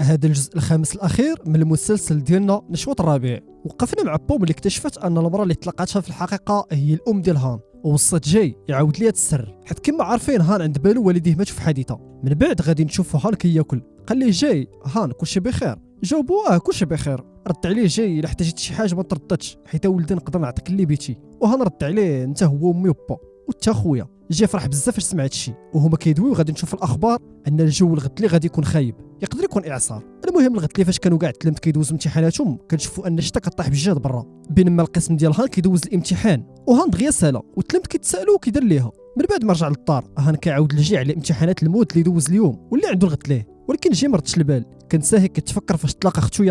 هذا الجزء الخامس الأخير من المسلسل ديالنا نشوة الربيع. وقفنا مع بوم اللي اكتشفت أن المرأة اللي طلقتها في الحقيقة هي الأم ديال هان، ووصلت جاي يعاود ليها السر، حيت كما عارفين هان عند بالو والديه ماتوا في حادثة. من بعد غادي نشوفوا هان كياكل، قال ليه جاي هان كلشي بخير، جاوبو كلشي بخير. رد عليه جاي الا احتاجت شي حاجه ما ترددش، حيت ولدي نقدر نعطيك اللي بيتي. وهان رد عليه انت هو امي وبا وتا خويا. جاي فرح بزاف فاش سمع هادشي، وهما كيدويو غادي نشوف الاخبار ان الجو الغدلي غادي يكون خايب، يقدر يكون اعصار. المهم الغدلي فاش كانوا كاع التلاميذ كيدوزوا امتحاناتهم كنشوفوا ان الشتا كطيح بجد برا، بينما القسم ديال هان كيدوز الامتحان وهان دغيا سالا، والتلاميذ كيتسالوا كيدير ليها. من بعد ما رجع للدار هان كيعاود لجي على امتحانات الموت اللي دوز اليوم واللي عنده الغدلي، ولكن جي ما ردش البال. كان ساهي كتفكر فاش تلاقى اختو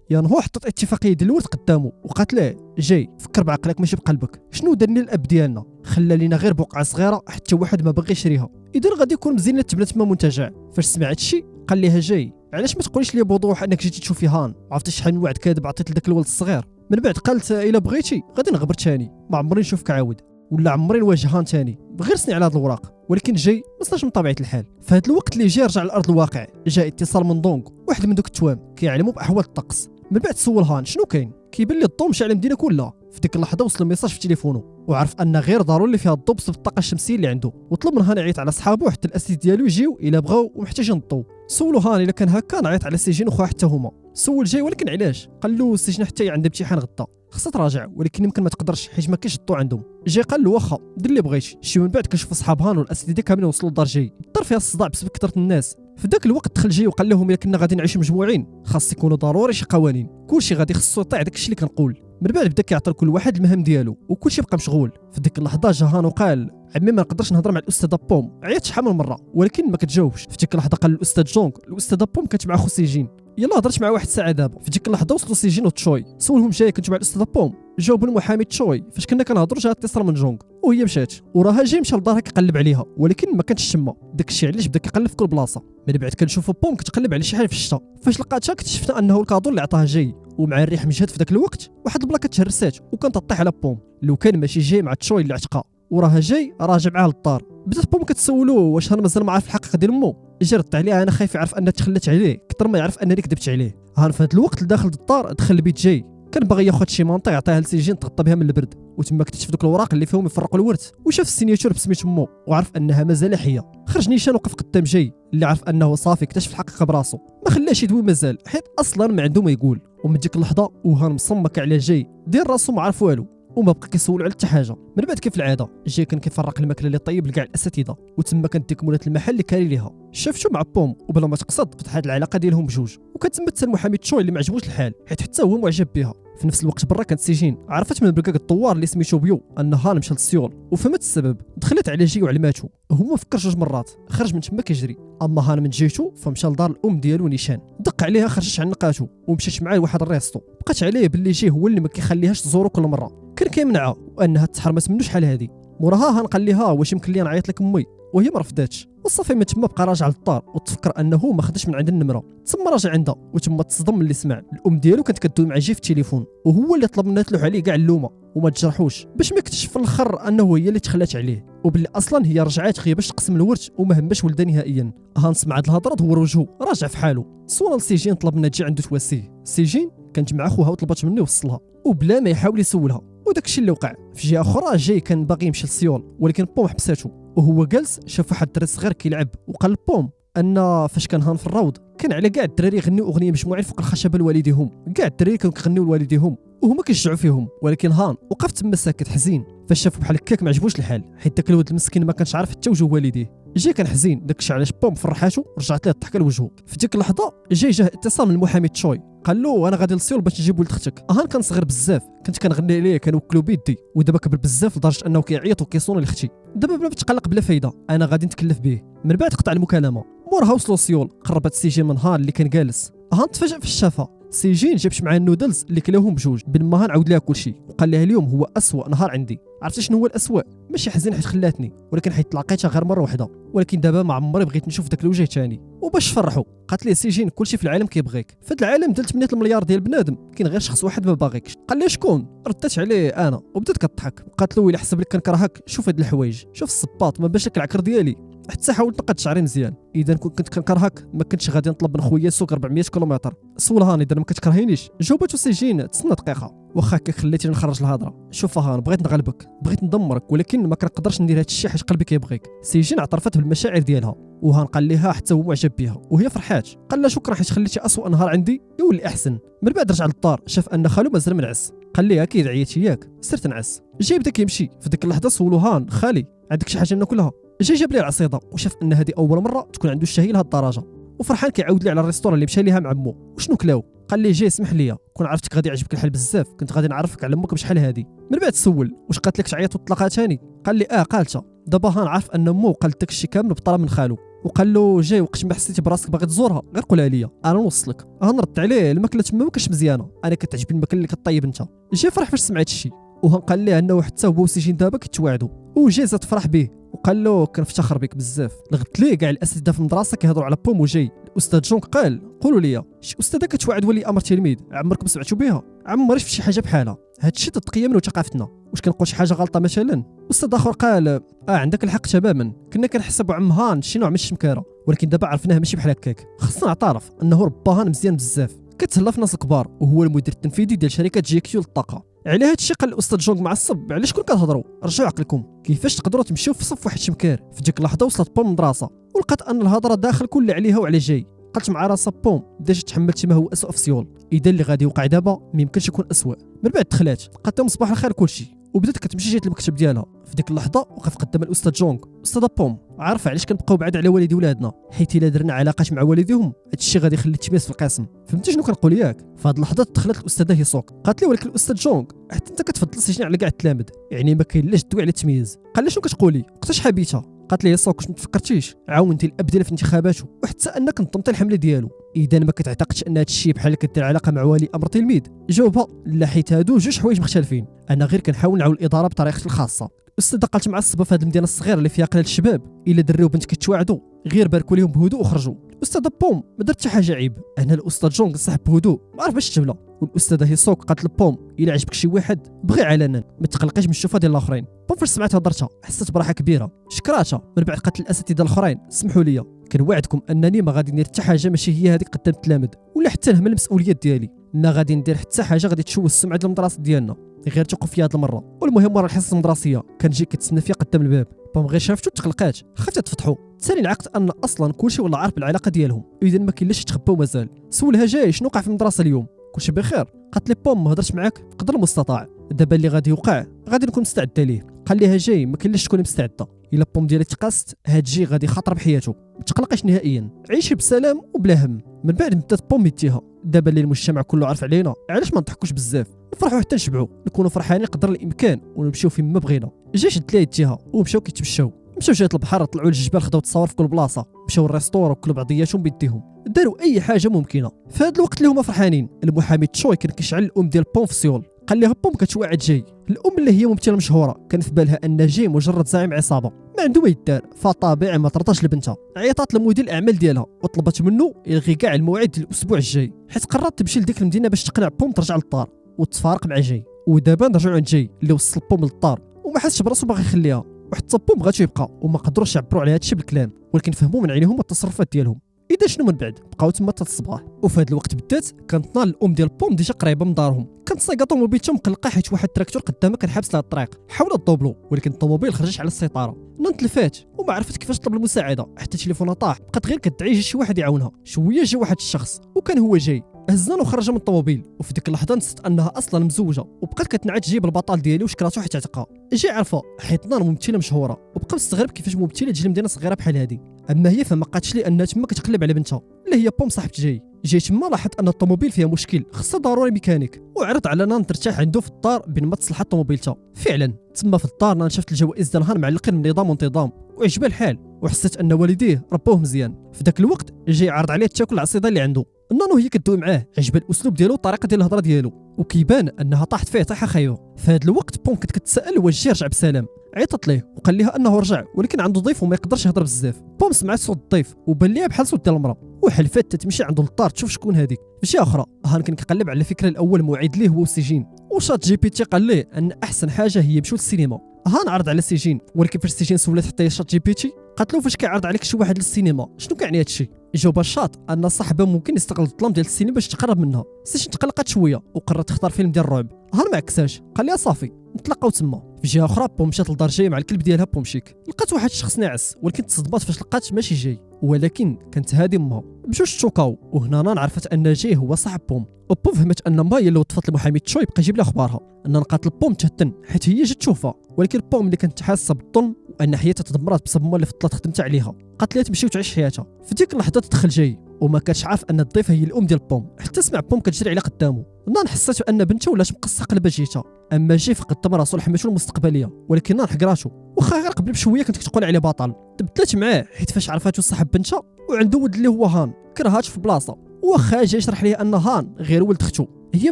يانهو حطت اتفاقيه ديال الورث قدامه وقالت له جاي فكر بعقلك ماشي بقلبك. شنو دار لنا الاب ديالنا؟ خلى لينا غير بقعه صغيره حتى واحد ما باغي يشريها، اذا غادي يكون مزيان تبنى تما منتجع. فاش سمع هادشي قال ليها جاي علاش ما تقوليش لي بوضوح انك جيتي تشوفي هان؟ عرفتي شحال من وعد كاذب عطيت لذاك الولد الصغير. من بعد قالت الا بغيتي غادي نغبر ثاني، ما عمري نشوفك عاود ولا عمري نواجه هان ثاني، غير سني على هاد الوراق. ولكن جاي ما وصلش من طبيعه الحال. في هاد الوقت اللي جا رجع لارض الواقع، جاء اتصال من دونغ، واحد من دوك التوام كيعلموا باحوال الطقس. من بعد سول هان شنو كاين، كيبان لي الضو مشى على المدينه كلها. في ديك اللحظه وصل الميساج في تليفونه وعرف ان غير ضروري اللي فيها الضو بسبب الطاقه الشمسيه اللي عنده، وطلب من هان يعيط على صحابو حتى الاسيد ديالو يجيو الا بغاو ومحتاجين الضو. سولو هان الا كان هكا نعيط على سجين وخوها حتى هما. سول جاي ولكن علاش؟ قال له السجن حتى عنده امتحان غدا خصها تراجع، ولكن يمكن ما تقدرش حيت ما كاينش الضو عندهم. جاي قال له واخا دير اللي بغيتي. شي من بعد كنشوف صحاب هان والاسيد كاملين وصلوا لدار جاي. الدار فيها الصداع بسبب كثره الناس. في ذاك الوقت دخل جاي وقال لهم الا كنا غادي نعيشوا مجموعين خاص يكونوا ضروري شي قوانين، كلشي غادي خصو يطيع داكشي اللي كنقول. من بعد بدا كيعطي لكل واحد المهام ديالو وكلشي بقى مشغول. في ديك اللحظه جا هان وقال عمي ما نقدرش نهضر مع الاستاذه بوم، عيطت شحال من مره ولكن ما كتجاوبش. في ديك اللحظه قال الاستاذ جونغ الاستاذه بوم كانت مع خو سيجين، يلا هضرت مع واحد الساعه دابا. في ديك اللحظه وصلوا سيجين وتشوي، سولهم جاي كنت مع الاستاذه بوم، جاوب المحامي تشوي فاش كنا كنهضروا جا اتصال من جونغ وهي مشات، وراها جاي مشى لدارها كيقلب عليها ولكن ما كانتش تما. داكشي علاش بدا كيقلب في كل بلاصه. من بعد كنشوفوا بوم كتقلب على شي حاجه في الشتا، فاش لقاتها اكتشفنا انه الكادو اللي عطاها جاي، ومع الريح مجهد في ذاك الوقت واحد البلاكه تهرسات وكانت تطيح على بوم. لو كان ماشي جاي مع تشوي اللي عتقها وراها جاي راجع معاه للدار. بدات بوم كتسولو واش انا مازال ما عارف الحقيقه ديال مو. جا رد عليها انا خايف يعرف انها تخلت عليه كثر ما يعرف انني كذبت عليه. هان في هذا الوقت داخل الدار دخل البيت جاي، كان باغي ياخذ شي مانطا يعطيها لسيجين تغطى بها من البرد، وتما اكتشف دوك الوراق اللي فيهم يفرقوا الورث، وشاف السينياتور بسميت مو وعرف انها مازال حيه. خرج نيشان وقف قدام جاي اللي عرف انه صافي اكتشف الحقيقه براسو، ما خلاش يدوي مازال حيت اصلا ما عنده ما يقول. ومن ديك اللحظه وهان مصمك على جاي دير راسو ما عارف والو وما بقى كيسولو على حتى حاجه. من بعد كيف العاده جاي كان كيفرق الماكله اللي طيب لكاع الاساتذه، وتما كانت ديك مولات المحل اللي كاري ليها شافتو مع بوم وبلا ما تقصد فتحت العلاقه ديالهم بجوج. وكتسمى حتى المحامي تشوي اللي ما عجبوش الحال حيت حتى هو معجب بها. في نفس الوقت برا كانت سيجين عرفت من بركاك الدوار اللي سميتو بيو ان هان مشى للسيول وفهمت السبب، دخلت على جي وعلماتو. هو ما فكر جوج مرات خرج من تما كيجري. اما هان من جيتو فمشى لدار الام ديالو نيشان، دق عليها خرجت عنقاتو ومشات معاه لواحد الريستو. بقات عليه باللي جي هو اللي ما كيخليهاش تزورو كل مره، كان كيمنعها وانها تحرمت منه شحال هادي. موراها هان قال ليها واش يمكن لي نعيط لك امي وهي ما رفضاتش. وصافي من تما بقى راجع للدار وتفكر انه ما خدش من عند النمره، تما راجع عندها وتما تصدم من اللي سمع. الام ديالو كانت كدوي مع جي في التليفون وهو اللي طلب منها تلوح عليه كاع اللومه وما تجرحوش، باش ما يكتشف في الاخر انه هي اللي تخلات عليه وباللي اصلا هي رجعات غير باش تقسم الورث وما هماش ولدها نهائيا. هان سمع هاد الهضره دور وجهه راجع في حاله. صونا لسيجين طلب منها تجي عنده تواسيه. سيجين كانت مع خوها وطلبت منه يوصلها وبلا ما يحاول يسولها، وداكشي اللي وقع. في جهه اخرى جاي كان باغي يمشي للسيول ولكن بوم حبساتو، وهو جالس شاف واحد الدري صغير كيلعب وقال بوم ان فاش كان هان في الروض كان على كاع الدراري يغنيو اغنيه مجموعين فوق الخشبه لوالديهم، كاع الدراري كانوا كيغنيو لوالديهم وهما كيشجعوا فيهم، ولكن هان وقف تما ساكت حزين. فاش شافو بحال هكاك ما عجبوش الحال حيت داك الولد المسكين ما كانش عارف حتى وجه والديه. جاي كان حزين داكشي علاش بوم فرحاتو ورجعت ليه الضحكه لوجهه. في ديك اللحظه جاه اتصال من المحامي تشوي قال له انا غادي للسيول باش نجيب ولد اختك. هان كان صغير بزاف كنت كنغني عليه كنوكلو بيدي، ودابا كبر بزاف لدرجه انه كيعيط وكيصوني لاختي. دابا بلا تقلق بلا فايده انا غادي نتكلف به. من بعد قطع المكالمه. مورها وصلوا السيول قربت سيجين من هان اللي كان جالس. هان تفاجئ في الشافه. سيجين جابش معاه النودلز اللي كلاهم بجوج بين ما هان عاود لها كلشي وقال لها اليوم هو اسوأ نهار عندي. عرفتي شنو هو الاسوأ؟ ماشي حزين حيت خلاتني ولكن حيت تلاقيتها غير مره واحده، ولكن دابا ما عمري بغيت نشوف داك الوجه ثاني. وباش فرحوا قالت ليه سيجين كلشي في العالم كيبغيك، في هذا العالم ديال 8 المليار ديال بنادم كاين غير شخص واحد ما باغيكش. قال لها شكون؟ ردت عليه انا وبدات كضحك. قالت له الا حسب لك كنكرهك شوف هاد الحوايج، شوف الصباط ما باش لك العكر ديالي. حتى حاول تنقد شعري مزيان. اذا كنت كنكرهك ما كنتش غادي نطلب من خويا سوق 400 كيلومتر. سول هان اذا ما كتكرهينيش. جاوباتو سجين تسنى دقيقه. واخا هكا خليتيني نخرج الهضره. شوف هان بغيت نغلبك بغيت ندمرك ولكن ما كنقدرش ندير هذا الشيء حيت قلبي كيبغيك. سجين اعترفت بالمشاعر ديالها وهان قال لها حتى هو معجب بها وهي فرحات. قال لها شكرا حيت خليتي اسوء نهار عندي يولي احسن. من بعد رجع للدار شاف ان خالو مازال منعس. قال لي اكيد عييتي ياك سرت نعس. جاي بدا كيمشي في ديك اللحظه سولو هان خالي عندك شي حاجه ناكلها. جاي جاب لي العصيده وشاف ان هذه اول مره تكون عنده الشهيه لهاد الدرجه وفرحان كيعاود لي على الريستوران اللي مشى ليها مع مو. وشنو كلاو؟ قال لي جاي اسمح لي كون عرفتك غادي يعجبك الحال بزاف كنت غادي نعرفك على امك بشحال هادي. من بعد سول واش قالت لك تعيط وتطلقها ثاني؟ قال لي قالتها. دابا هان عارف ان مو قالت داك الشيء كامل بطلب من خالو وقال له جاي وقت ما حسيتي براسك باغي تزورها غير قولها لي انا نوصلك. هنرد عليه الماكله تما ماكاش مزيانه انا كتعجبني الماكله اللي كطيب انت. جاي فرح فاش سمعت الشيء وهان قال ليه انه حتى هو وسجين دابا كيتواعدوا وجاي زاد فرح به وقال له كنفتخر بك بزاف. لغت ليه كاع الاساتذه في المدرسه كيهضروا على بوم وجاي. الاستاذ جونك قال قولوا لي شي استاذه كتواعد ولي امر تلميذ عمركم سمعتوا بها؟ عمري شفت شي حاجه بحالها. هادشي تدقيه من ثقافتنا. واش كنقول شي حاجه غلطه مثلا؟ استاذ اخر قال عندك الحق تماما كنا كنحسبوا عم هان شي نوع من الشمكاره ولكن دابا عرفناه ماشي بحال هكاك. خصنا نعترف انه ربا هان مزيان بزاف كتهلا في ناس كبار وهو المدير التنفيذي ديال شركه جي كيو للطاقه. على هذا الشيء قال الاستاذ جونغ معصب علاش كون كتهضروا رجعوا عقلكم كيفاش تقدروا تمشيو في صف واحد شمكار. في ديك اللحظه وصلت بوم المدرسه ولقات ان الهضره داخل كل عليها وعلى جاي. قالت مع راسها بوم ديجا تحملتي ما هو اسوء في سيول اذا اللي غادي يوقع دابا ما يمكنش يكون اسوء. من بعد دخلات لقات لهم صباح الخير كلشي وبدات كتمشي جات المكتب ديالها. في ديك اللحظه وقف قدام الاستاذ جونغ. استاذ بوم عارفه علاش كنبقاو بعاد على والدي ولادنا حيت الا درنا علاقات مع والديهم هادشي غادي يخلي التمييز في القسم. فهمتي شنو كنقول ياك؟ في هاد اللحظه دخلت الاستاذه هيسوك قالت لي ولكن الاستاذ جونغ حتى انت كتفضل السجن على كاع التلاميذ يعني ما كاين لاش دوي على التمييز. قال لها شنو كتقولي وقتاش حبيتها؟ قالت لي هيسوك واش ما تفكرتيش عاونتي الاب ديالها في انتخاباته وحتى انك نظمتي الحمله ديالو اذا ما كتعتقدش ان هادشي بحال كدير علاقه مع ولي امر تلميذ؟ جاوبها لا حيت هادو جوج حوايج مختلفين انا غير كنحاول نعاون الاداره بطريقتي الخاصه. الاستاذه قالت معصبه في هاد المدينه الصغيره اللي فيها قلال الشباب الا دري وبنت كيتواعدوا غير باركوا لهم بهدوء وخرجوا. الاستاذه بوم ما درت حتى حاجه عيب انا الاستاذ جونغ صاحب بهدوء ما عرف باش تبلا. والاستاذه هيسوك قالت لبوم الا عجبك شي واحد بغي علنا ما تقلقيش من الشوفه ديال الاخرين. بوم فاش سمعت هضرتها حسيت براحه كبيره شكراتها. من بعد قالت الاساتذه الاخرين سمحوا لي كنوعدكم انني ما غادي ندير حتى حاجه ماشي هي هذيك قدام التلاميذ ولا حتى نهمل المسؤوليات ديالي ما غادي ندير حتى حاجه غادي تشوه السمعه ديال المدرسه ديالنا غير ثقوا فيا هاد المره. والمهم ورا الحصه المدرسيه كنجي كتسنى فيا قدام الباب. بوم غير شافتو تقلقات خافت تفتحوا ثاني عقدت ان اصلا كلشي ولا عارف بالعلاقه ديالهم اذا ما كاين لاش يتخباو مازال. سولها جاي شنو وقع في المدرسه اليوم كلشي بخير؟ قالت لي بوم ما هضرتش معاك بقدر المستطاع دابا اللي غادي يوقع غادي نكون مستعده ليه. قال ليها جاي ما كاين لاش تكوني مستعده الا بوم ديالك تقاست هاد جي غادي خاطر بحياته ما تقلقيش نهائيا عيشي بسلام وبلا هم. من بعد بدات بوم يديها دابا اللي المجتمع كله عارف علينا علاش ما نضحكوش بزاف نفرحوا حتى نشبعوا نكونوا فرحانين قدر الامكان ونمشيو فين ما بغينا. جا شد ليها يديها ومشاو كيتمشاو مشاو جهه البحر طلعوا للجبال خداو تصاور في كل بلاصه مشاو للريستورون وكلوا بعضياتهم بيديهم داروا اي حاجه ممكنه. في هذا الوقت اللي هما فرحانين المحامي تشوي كان كيشعل الام ديال بوم في سيول. قال لها بوم كتوعد جاي. الام اللي هي ممثله مشهوره كان في بالها ان جاي مجرد زعيم عصابه ما عنده ما يدار فطبيعي ما ترضاش لبنتها. عيطات لمدير الاعمال ديالها وطلبت منه يلغي كاع الموعد ديال الاسبوع الجاي حيت قررت تمشي لديك المدينه باش تقنع بوم ترجع للدار وتفارق مع جاي. ودابا نرجعوا عند جاي اللي وصل بوم للدار وما حسش براسو باغي يخليها وحتى بوم بغات يبقى وما قدروش يعبروا على هادشي بالكلام ولكن فهموا من عينيهم التصرفات ديالهم. اذا شنو من بعد بقاو تما حتى الصباح. وفي هذا الوقت بدات كانت نار الام ديال بوم ديجا قريبه من دارهم كانت صايقه طوموبيلتها مقلقه حيت واحد التراكتور قدامها كان حابس لها الطريق حاولت تضوبلو ولكن الطوموبيل خرجت على السيطره. نان تلفات وما عرفت كيفاش تطلب المساعده حتى تليفونها طاح بقات غير كتدعي شي واحد يعاونها. شويه جا واحد الشخص وكان هو جاي هزنا وخرج من الطوموبيل وفي ديك اللحظه نسيت انها اصلا مزوجه وبقات كتنعت جيب البطال ديالي وشكراتو حيت عتقها. جي عرفه حيت نار ممثله مشهوره وبقى مستغرب كيفاش ممثله تجي لمدينه صغيره بحال هذه. اما هي فما قاتش لي انها تما كتقلب على بنتها اللي هي بوم صاحبه جاي تما لاحظت ان الطوموبيل فيها مشكل خصها ضروري ميكانيك وعرض على نان ترتاح عنده في الدار بين ما تصلح طوموبيلتها. فعلا تما في الدار نان شافت الجوائز ديال هان معلقين من نظام وانتظام وعجبها الحال وحسيت ان والديه ربوه مزيان. في ذاك الوقت جاي عرض عليه تاكل العصيده اللي عنده. نانو هي كدوي معاه عجبها الاسلوب ديالو والطريقه ديال الهضره ديالو وكيبان انها طاحت فيه طيحه خايبه. في هذا الوقت بوم كانت كتسائل واش جي رجع بسلام عيطت ليه وقال لها انه رجع ولكن عنده ضيف وما يقدرش يهضر بزاف. بوم سمعت صوت الضيف وبان ليها بحال صوت ديال المراه وحلفات تمشي عند الدار تشوف شكون هذيك. في جهه اخرى هان كان كيقلب على الفكره الاول موعد ليه هو السجين وشات جي بي تي قال ليه ان احسن حاجه هي يمشيو للسينما. هان عرض على السجين ولكن فاش السجين سولات حتى شات جي بي تي قالت له فاش كيعرض عليك شي واحد للسينما شنو كيعني هادشي؟ جاوب الشاط ان صاحبه ممكن يستغل الظلام ديال السينما باش تقرب منها. سيجين تقلقات شويه وقررت تختار فيلم ديال الرعب. هان ما عكساش، قال لها صافي نتلاقاو تما. في جهه اخرى بوم مشات لدار جاي مع الكلب ديالها بومشيك. لقات واحد الشخص ناعس ولكن تصدمات فاش لقات ماشي جاي ولكن كانت هادي امها. بجوج تشوكاو وهنا نان عرفت ان جاي هو صاحب بوم. وبوم فهمت ان ما هي اللي وظفت المحامي تشوي يبقى يجيب لها اخبارها. ان قاتل بوم تهتن حيت هي جات تشوفها ولكن بوم اللي كانت حاسه بالظلم وان حياتها تدمرات بسبب ما اللي فضلت خدمت عليها. قالت لها تمشي وتعيش حياتها. في ديك اللحظه تدخل جاي وما كانش عارف ان الضيفه هي الام ديال بوم حتى سمع بوم كتجري على قدامه. نان حسات ان بنته ولات مقصه قلب جيتها. اما جي فقد راسو لحمته المستقبليه ولكن نان حقراتو واخا غير قبل بشويه كانت كتقول عليه بطل. تبدلت معاه حيت فاش عرفاتو صاحب بنتها وعنده ولد اللي هو هان كرهاتو في بلاصه واخا جا يشرح ليه ان هان غير ولد اختو هي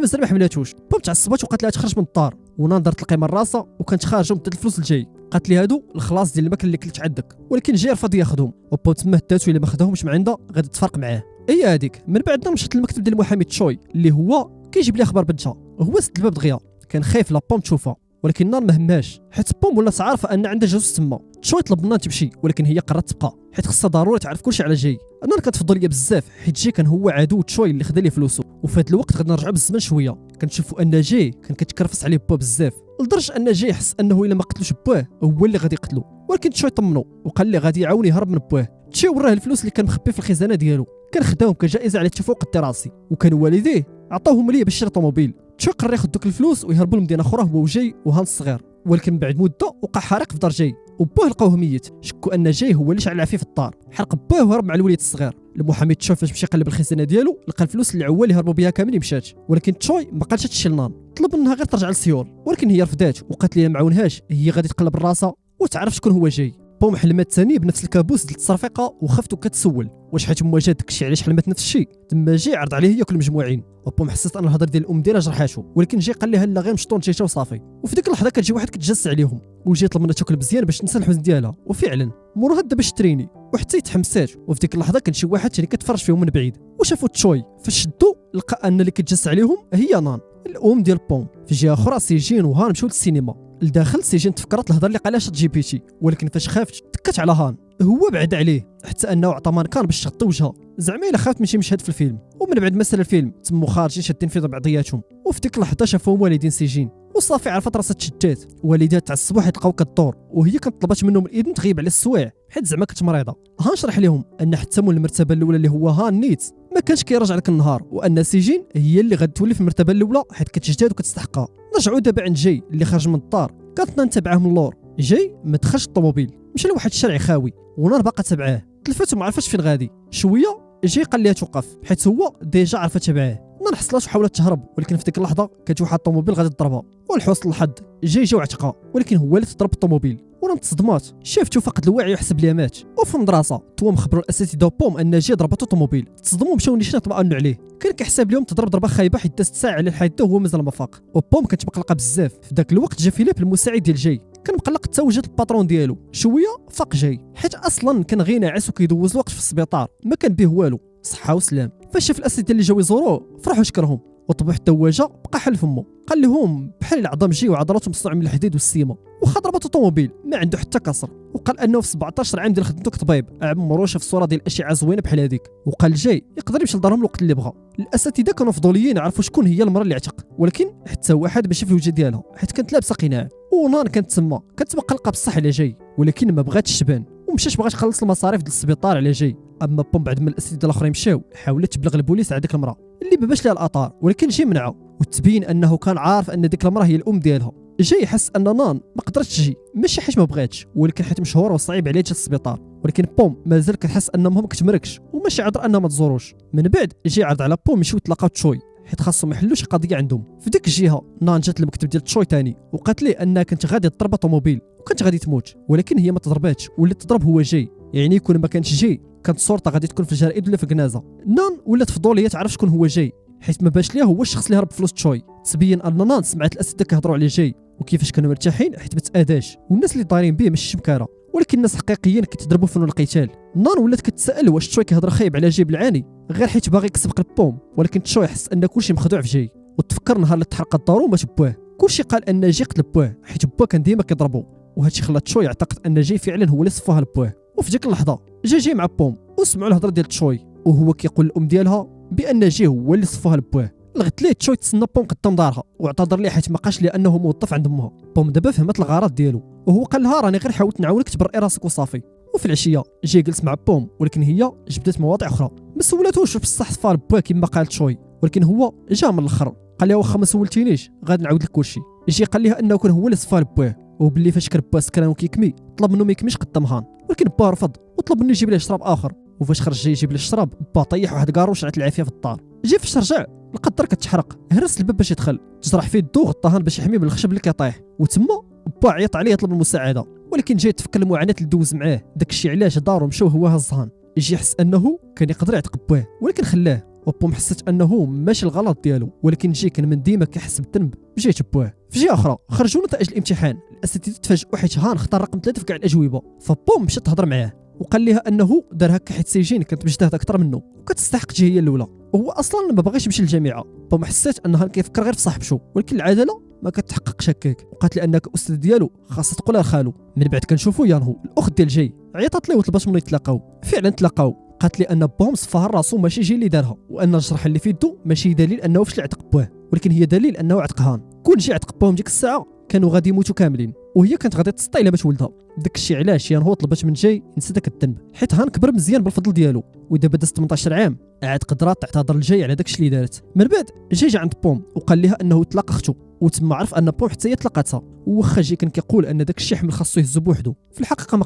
مازال ما حملاتوش. بوم تعصبات وقالت لها تخرج من الدار ونان دارت القيمه لراسها وكانت خارجه ومدات الفلوس لجاي. قالت لي هادو الخلاص ديال الماكل اللي كلت عندك ولكن جاي رفض ياخذهم وبوم تما هداتو الا ما خداهمش من عندها غادي تفرق معاه. هي هذيك من بعد مشات للمكتب ديال المحامي تشوي اللي هو كيجيب لي اخبار بنتها. هو سد الباب دغيا كان خايف لا بوم تشوفها ولكن نان ما هماش حيت بوم ولات عارفه ان عندها جوز تما. تشوي طلب نان تمشي ولكن هي قررت تبقى حيت خصها ضروري تعرف كلشي على جاي. نان كانت فضوليه بزاف حيت جاي كان هو عدو تشوي اللي خدا ليه فلوسه. وفي هذا الوقت غادي نرجعوا بالزمن شويه كنشوفوا ان جاي كان كتكرفس عليه با بزاف لدرجه ان جاي حس انه الا ما قتلوش باه هو اللي غادي يقتلو. ولكن تشوي طمنو وقال لي غادي يعاون يهرب من باه. تشوي وراه الفلوس اللي كان مخبي في الخزانه ديالو كان خداهم كجائزه على التفوق الدراسي وكان والديه عطاوهم ليه باش يشري طوموبيل. تشوي قرر ياخذ دوك الفلوس ويهربوا لمدينه اخرى هو وجاي وهان الصغير. ولكن بعد مده وقع حريق في دار جاي وباه لقاوه ميت. شكوا ان جاي هو اللي شعل عافيه في الدار حرق باه وهرب مع الوليد الصغير. المحامي تشوي فاش مشى يقلب الخزانه ديالو لقى الفلوس اللي عوال يهربوا بها كامل مشات. ولكن تشوي ما بقاش تشي لنان طلب منها غير ترجع للسيول ولكن هي رفضات وقالت لي ما معاونهاش هي غادي تقلب راسها وتعرف شكون هو جاي. بوم حلمات ثاني بنفس الكابوس ديال التصرفيقه وخفت وكتسول واش حيت ما جات داكشي علاش حلمت نفس الشيء. تما جاي عرض عليه ياكل مجموعين وبوم حسيت ان الهضره ديال الام ديالها جرحاتو ولكن جاي قال لها لا غير مشطون جيتها وصافي. وفي ديك اللحظه كتجي واحد كتجسس عليهم وجاي طلب منها تاكل مزيان باش تنسى الحزن ديالها وفعلا موراها دا باش تريني وحتى يتحمسات. وفي ديك اللحظه كان شي واحد ثاني كتفرج فيهم من بعيد وشافوا تشوي فاش شدو لقى ان اللي كتجسس عليهم هي نان الام ديال بوم. في جهه اخرى سيجين وهان مشاو للسينما. لداخل سيجين تفكرت الهضره اللي قالها شات جي بي تي ولكن فاش خافت تكت على هان هو بعد عليه حتى انه عطى مانكان باش تغطي وجهها زعما الا خافت من شي مشهد في الفيلم. ومن بعد ما سال الفيلم تمو خارجين شادين في بعضياتهم. وفي ديك اللحظه شافوهم والدين سيجين وصافي عرفت راسها تشدات. والدات تعصبوا حيت لقاو كدور وهي كانت طلبات منهم الاذن تغيب على السوايع حيت زعما كانت مريضه. هان شرح لهم ان حتى مول المرتبه الاولى اللي هو هان نيت ما كانش كيرجع لك النهار وان سيجين هي اللي غادي تولي في المرتبه الاولى حيت كتجتهد وكتستحقها. رجعوا دابا عند جاي اللي خرج من الدار كانت نتبعه من اللور. جاي ما دخلش الطوموبيل مشى لواحد الشارع خاوي ونار باقا تبعاه. تلفات وما عرفاش فين غادي. شويه جاي قال لها توقف حيت هو ديجا عرفت تبعاه. نار حصلات وحاولت تهرب ولكن في ديك اللحظه كانت واحد الطوموبيل غادي تضربها والحسن الحظ جاي جا وعتقها ولكن هو اللي تضرب الطوموبيل. ورا تصدمات شافتو فقد الوعي وحسب ليه مات. وفي المدرسه تو مخبروا الاساتذه بوم ان جاي ضربته طوموبيل تصدموا مشاو نيشان طمأنوا عليه. كان كيحسب لهم تضرب ضربه خايبه حيت دازت ساعه على الحادثه وهو مازال ما فاق. وبوم كانت مقلقه بزاف. في ذاك الوقت جا فيليب المساعد ديال جاي كان مقلق حتى وجد الباترون ديالو. شويه فاق جاي حيت اصلا كان غير ناعس وكيدوز الوقت في السبيطار ما كان به والو صحه وسلام. فاش شاف الاساتذه اللي جاو يزوروه فرحوا شكرهم وطبح حتى هو جا بقى حل فمو قال لهم بحال العظام جي وعضلاته مصنوعه من الحديد والسيما وخا ضربته طوموبيل ما عنده حتى كسر. وقال انه في 17 عام ديال خدمته كطبيب عمرو شاف الصوره ديال الاشعه زوينه بحال هذيك. وقال جاي يقدر يمشي لدارهم الوقت اللي بغى. الاساتذه كانوا فضوليين يعرفوا شكون هي المراه اللي عتق ولكن حتى واحد ما شاف الوجه ديالها حيت كانت لابسه قناع. ونان كانت تما قلقه بصح على جاي ولكن ما بغاتش تبان ومشات بغات تخلص المصاريف ديال السبيطار على جاي. اما بوم بعد ما الاساتذه الاخرين مشاو حاولت تبلغ البوليس على ديك المراه اللي ما باش لها الاثار ولكن جاي منعه وتبين انه كان عارف ان ديك المراه هي الام ديالها. جاي يحس ان نان ما قدرتش تجي ماشي حيت ما بغاتش ولكن حيت مشهوره وصعيب عليها تجي للسبيطار. ولكن بوم مازال كتحس ان امها ما كتمركش وماشي عذر انها ما تزوروش. من بعد جاي عرض على بوم يمشيو يتلاقاو تشوي حيت خاصهم يحلوا شي قضيه عندهم. في ديك الجهه نان جات للمكتب ديال تشوي ثاني وقالت ليه انها كانت غادي تضرب طوموبيل وكانت غادي تموت ولكن هي ما تضرباتش واللي تضرب هو جاي. يعني يكون ما كانش جاي كانت صورته غادي تكون في الجرائد ولا في الكنازه. نان ولات فضوليه تعرف شكون هو جاي حيت ما باش ليها هو الشخص اللي هرب فلوس تشوي. تبين ان نان سمعت الاساتذه كيهضروا على جاي وكيفاش كانوا مرتاحين حيت ما تاداش والناس اللي دايرين به ماشي شمكاره ولكن الناس حقيقيين كيتضربوا فنون القتال. نان ولات كتسائل واش تشوي كيهضر خايب على جاي بالعاني غير حيت باغي يكسب قلب بوم ولكن تشوي حس ان كلشي مخدوع في جاي. وتفكر نهار اللي تحرقت دارو مات بواه كلشي قال ان جاي قتل بواه حيت بواه كان ديما كيضربو وهادشي خلى تشوي يعتقد ان جاي فعلا هو اللي صفاها لبواه. وفي ديك اللحظه جاي مع بوم وسمعوا الهضره ديال تشوي وهو كيقول للام ديالها بان جي هو اللي صفوها لبوه. لغت ليه تشوي تسنى بوم قدام دارها واعتذر ليه حيت ما بقاش لانه موظف عند امها. بوم دابا فهمت الغرض ديالو وهو قال لها راني غير حاولت نعاونك تبرئي راسك وصافي. وفي العشيه جاي جلس مع بوم ولكن هي جبدت مواضيع اخرى ما سولاتوش بصح صفا لبوه كما قال تشوي ولكن هو جا من الاخر قال لها واخا ما سولتينيش غادي نعاود لك كلشي. جي قال لها انه كان هو اللي صفا لبوه وباللي فاش كان بوه سكران وكيكمي طلب منه ما يكميش قدام هان ولكن بوه رفض وطلب منه يجيب ليه شراب اخر. وفاش خرج جاي يجيب ليه الشراب بوه طيح واحد كاروش على العافيه في الدار. جي فاش رجع لقى الدار كتحرق هرس الباب باش يدخل تجرح فيه الضو غطاهان باش يحميه من الخشب اللي كيطيح وتما بوه عيط عليه يطلب المساعده ولكن جاي تفكر المعاناه اللي دوز معاه داكشي علاش دارو مشاو هو هزهان. يجي يحس انه كان يقدر يعتق بوه ولكن خلاه وبوم حست انه ماشي الغلط ديالو ولكن جي كان من ديما كيحس بالذنب بجهه بوه. في جهه اخرى خرجوا نتائج الامتحان الاساتذه تفاجئوا حيت هان اختار رقم 3 في كاع الاجوبه فبوم مشات تهضر معاه وقال لها انه دار هكا حيت سيجين كانت مجتهده اكثر منه وكتستحق تجي هي الاولى وهو اصلا ما باغيش يمشي للجامعه. بوم حسيت ان هان كيفكر غير في صاحبشو ولكن العداله ما كتحققش هكاك وقالت لي انك الاستاذ ديالو خاصها تقولها لخالو. من بعد كنشوفوا يانهو الاخت ديال جاي عيطات ليه وطلبات منه يتلاقاو فعلا تلاقاو. قالت لي ان بوم صفاها راسو ماشي جي اللي دارها وان الجرح اللي في يدو ماشي دليل انه فشل عتق بوه ولكن هي دليل انه عتق هان. كون جي عتق بوهم ديك الساعه كانوا غادي يموتوا كاملين وهي كانت غادي تسطي الا مات ولدها. داك الشيء علاش هو طلبات من جاي ينسى داك الذنب حيت هان كبر مزيان بالفضل ديالو ودابا داز 18 عام عاد قدرات تعتذر لجاي على داك الشيء اللي دارت. من بعد جاي عند بوم وقال لها انه تلاقى اختو وتما عرف ان بوم حتى هي تلاقاتها وواخا جاي كان كيقول ان داك الشيء حمل خاصو يهزو بوحدو في الحقيقه ما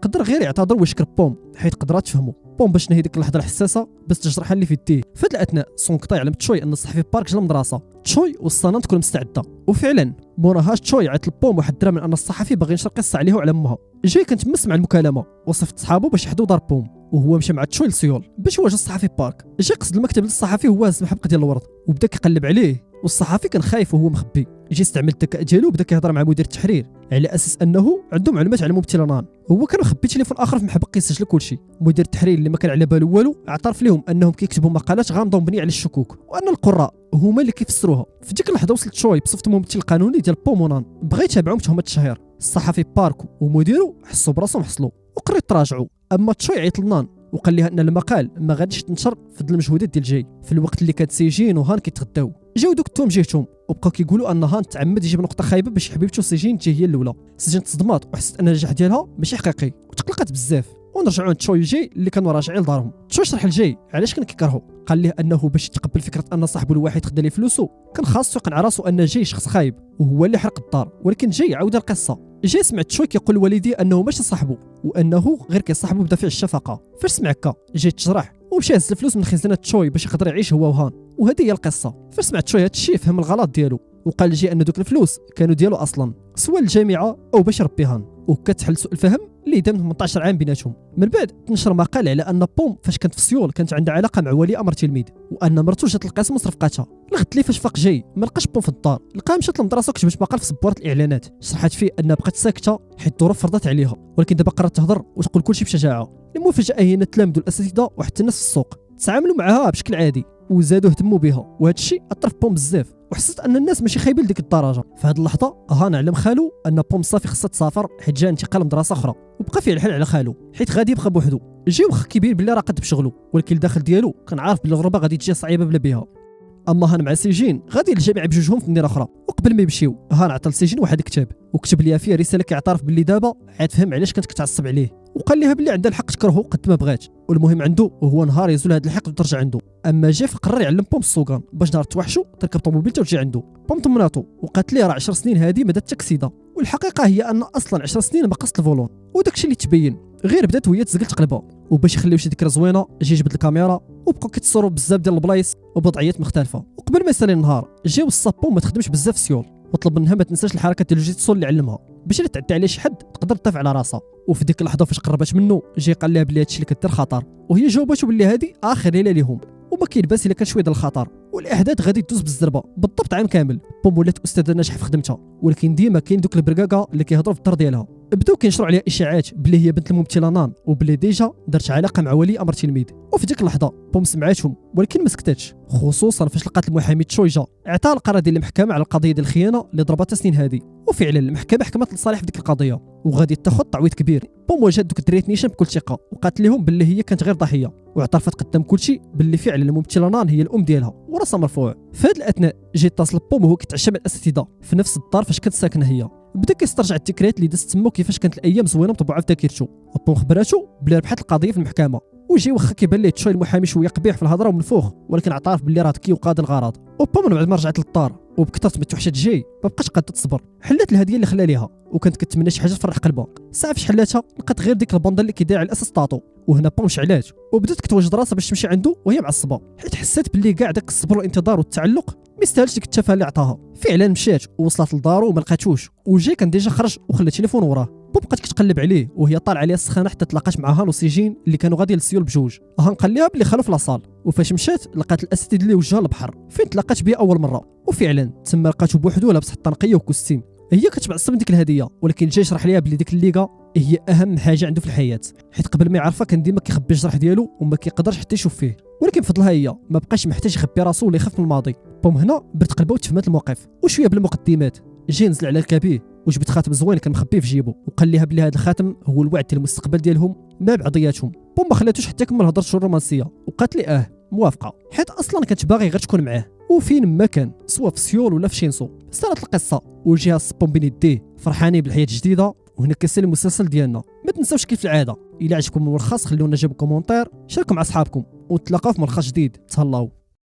قدر غير يعتذر ويشكر بوم حيت قدرات تفهمو. بوم باش نهي ديك اللحظه الحساسه باش تجرح اللي في يديه. في هذه الاثناء سونكتا علم تشوي ان الصحفي بارك جا المدرسه تشوي والصنم تكون مستعده وفعلا موراهاش تشوي عيط لبوم واحد الدرا من ان الصحفي باغي ينشر قصه عليه وعلى امها. جاي كانت تمس مع المكالمه وصفت صحابو باش يحدوا دار بوم وهو مشى مع تشوي لسيول باش يواجه الصحفي بارك. جاي قصد المكتب للصحفي وهو هز محبقه ديال الورد وبدا كيقلب عليه والصحفي كان خايف وهو مخبي. يجي استعمل الذكاء ديالو وبدا كيهضر مع مدير التحرير على اساس انه عنده معلومات على مبتلى. هو كان مخبي تليفون اخر في محبق يسجل كلشي. مدير التحرير اللي ما كان على باله والو اعترف لهم انهم كيكتبوا مقالات غامضه ومبنيه على الشكوك وان القراء هما اللي كيفسروها. في ديك اللحظه وصلت شوي بصفه الممثل القانوني ديال بومونان بغى يتابعهم بتهمه التشهير. الصحفي بارك ومديره حسوا براسهم حصلوا وقرروا يتراجعوا. اما تشوي عيط لنان وقال لها ان المقال ما غاديش تنشر في ظل المجهودات ديال جاي في الوقت اللي كانت سيجين وهان كيتغداو. جاو دوك التهم جهتهم وبقاو كيقولوا ان هان تعمد يجيب نقطه خايبه باش حبيبته سيجين تجي هي الاولى. سيجين تصدمات وحست ان النجاح ديالها ماشي حقيقي وتقلقات بزاف. ونرجعوا عند تشوي جاي اللي كانوا راجعين لدارهم. تشوي شرح لجاي علاش كان كيكرهو قال له انه باش يتقبل فكره ان صاحبه الواحد خدا ليه فلوسه كان خاصو يقنع راسو ان جاي شخص خايب وهو اللي حرق الدار. ولكن جاي عاود القصه. جاي سمعت تشوي كيقول لوالديه انه ماشي صاحبه وانه غير كيصاحبه بدافع الشفقه. فاش سمع هكا جاي تجرح ومشى هز الفلوس من خزانه تشوي باش يقدر يعيش هو وهان. وهذه هي القصه. فاش سمعت تشوي هادشي فهم الغلط ديالو وقال لجاي ان دوك الفلوس كانوا ديالو اصلا سواء للجامعه او باش يربي هان وكتحل سوء الفهم اللي دام 18 عام بيناتهم. من بعد تنشر مقال على ان بوم فاش كانت في سيول كانت عندها علاقه مع ولي امر تلميذ وان مرته جات القسم وصرفقاتها. لغت لي فاش فاق جاي ما لقاش بوم في الدار لقاها مشات للمدرسه وكتبت مقال في صبوره الاعلانات شرحت فيه انها بقات ساكته حيت الظروف فرضت عليها ولكن دابا قررت تهضر وتقول كلشي بشجاعه. المفاجاه هي ان التلاميذ والاساتذه وحتى الناس في السوق تعاملوا معها بشكل عادي وزادوا اهتموا بها وهذا الشيء اثر في بوم بزاف وحسيت ان الناس ماشي خايبين لديك الدرجه. في هذه اللحظه هان علم خالو ان بوم صافي خصها تسافر حيت جا انتقال لمدرسه اخرى وبقى فيه الحال على خالو حيت غادي يبقى بوحدو. جاي واخا كيبين بلي راه قد بشغلو ولكن الداخل ديالو كان عارف بلي الغربه غادي تجي صعيبه بلا بها. اما هان مع سيجين غادي للجامعه بجوجهم في مدينه اخرى وقبل ما يمشيو هان عطى لسيجين واحد الكتاب وكتب ليها فيه رساله كيعترف باللي دابا عاد فهم علاش كانت كتعصب عليه وقال لها باللي عندها الحق تكرهه قد ما بغات والمهم عنده هو نهار يزول هذا الحق وترجع عنده. اما جيف قرر يعلم بوم السوقان باش نهار توحشوا تركب طوموبيلته وتجي عنده. بوم طمناتو وقالت ليه راه 10 سنين هذه ما دات تكسيده والحقيقه هي ان اصلا 10 سنين ما قصت الفولون وداكشي اللي تبين غير بدات وهي تزقل تقلبها. وباش يخليو شي ذكرى زوينه جي جبد الكاميرا وبقاو كيتصوروا بزاف ديال البلايص وبوضعيات مختلفه. وقبل ما يسالي النهار جاو الصابو ما تخدمش بزاف في سيول وطلب منها ما تنساش الحركات ديال الجيتسو اللي علمها باش الا تعدى عليه شي حد تقدر تطيف على راسها. وفي ديك اللحظه فاش قربت منه جاي قال لها بلي هادشي اللي كدير خطر وهي جاوبته بلي هادي اخر ليله ليهم وما كاين باس الا كان شويه ديال الخطر والاحداث غادي تدوز بالزربه بالضبط عام كامل. بوم ولات استاذه ناجحه في خدمتها ولكن ديما كاين دوك البركاكه اللي كيهضروا في الدار ديالها بداو كينشروا عليها اشاعات بلي هي بنت الممثله نان وبلي ديجا دارت علاقه مع ولي امر تلميذ. وفي ديك اللحظه بوم سمعتهم ولكن ما سكتتش، خصوصا فاش لقات المحامي تشويجا عطاها القرار ديال المحكمه على القضيه ديال الخيانه اللي ضربتها سنين هذه. وفعلا المحكمه حكمت لصالح في ديك القضيه وغادي تاخذ تعويض كبير. بوم واجهت دوك الدراري نيشان بكل ثقه وقالت لهم باللي هي كانت غير ضحيه، واعترفت قدام كلشي باللي فعلا الممثله نان هي الام ديالها وراسها مرفوع. في هذا الاثناء جا اتصل بوم وهو كيتعشى مع الاساتذه في نفس الدار فاش كانت ساكنه هي. بدا كيسترجع الذكريات اللي دازت تما وكيفاش كانت الايام زوينه مطبوعه في ذاكرته. بوم خبراتو بلي ربحت القضيه في المحكمه، وجي واخا كيبان ليه تشوي المحامي شويه قبيح في الهضره ومنفوخ، ولكن اعترف باللي راه ذكي وقاضي الغرض. وبوم من بعد ما رجعت للدار وبكثرة ما توحشات جاي ما بقاش قادة تصبر، حلات الهديه اللي خلا ليها وكانت كتمنى شي حاجه تفرح قلبها. ساعه فاش حلاتها لقات غير ديك الباندا اللي كيدير على الاساس طاطو، وهنا بوم شعلات وبدات كتوجد راسها باش تمشي عنده وهي معصبه، حيت حسات باللي كاع داك الصبر والانتظار والتعلق ما يستاهلش ديك التفاهه اللي عطاها. فعلا مشات ووصلت لدارو وما لقاتوش، وجاي كان ديجا خرج وخلى التليفون وراه. بوم بقات كتقلب عليه وهي طالعه عليها السخانه حتى تلاقات مع هان وسيجين اللي كانوا غادي للسيول بجوج. هان قال لها بلي خلو في لاصال، وفاش مشات لقات الاساتذه اللي وجهها البحر فين تلاقات بها اول مره. وفعلا تما لقاتو بوحدو لابس الطنقيه وكوستيم. هي كتعصب من ديك الهديه، ولكن جاي يشرح ليها بلي ديك الليغا هي اهم حاجه عنده في الحياه، حيت قبل ما يعرفها كان ديما كيخبي الجرح ديالو وما كيقدرش حتى يشوف فيه، ولكن فضلها هي ما بقاش محتاج يخبي راسو ولا يخاف من الماضي. بوم هنا برد قلبه وتفهمت الموقف. وشويه بالمقدمات جاي نزل على الكابيه وجبت خاتم زوين كان مخبيه في جيبو، وقال لها بلي هذا الخاتم هو الوعد ديال المستقبل ديالهم مع بعضياتهم. بوم ما خلاتوش حتى يكمل هضرته الرومانسيه وقالت لي موافقه، حيت اصلا كانت باغي غير تكون معاه وفين ما كان سواء في سيول ولا في شينسو. صارت القصه وجهها الصبون بين يديه فرحانين بالحياه الجديده. وهنا كيسالي المسلسل ديالنا. ما تنساوش كيف العاده الا عجبكم الملخص خلونا جيبوا كومونتير، شاركوا مع اصحابكم، ونتلاقاو في ملخص جديد. تهلاو.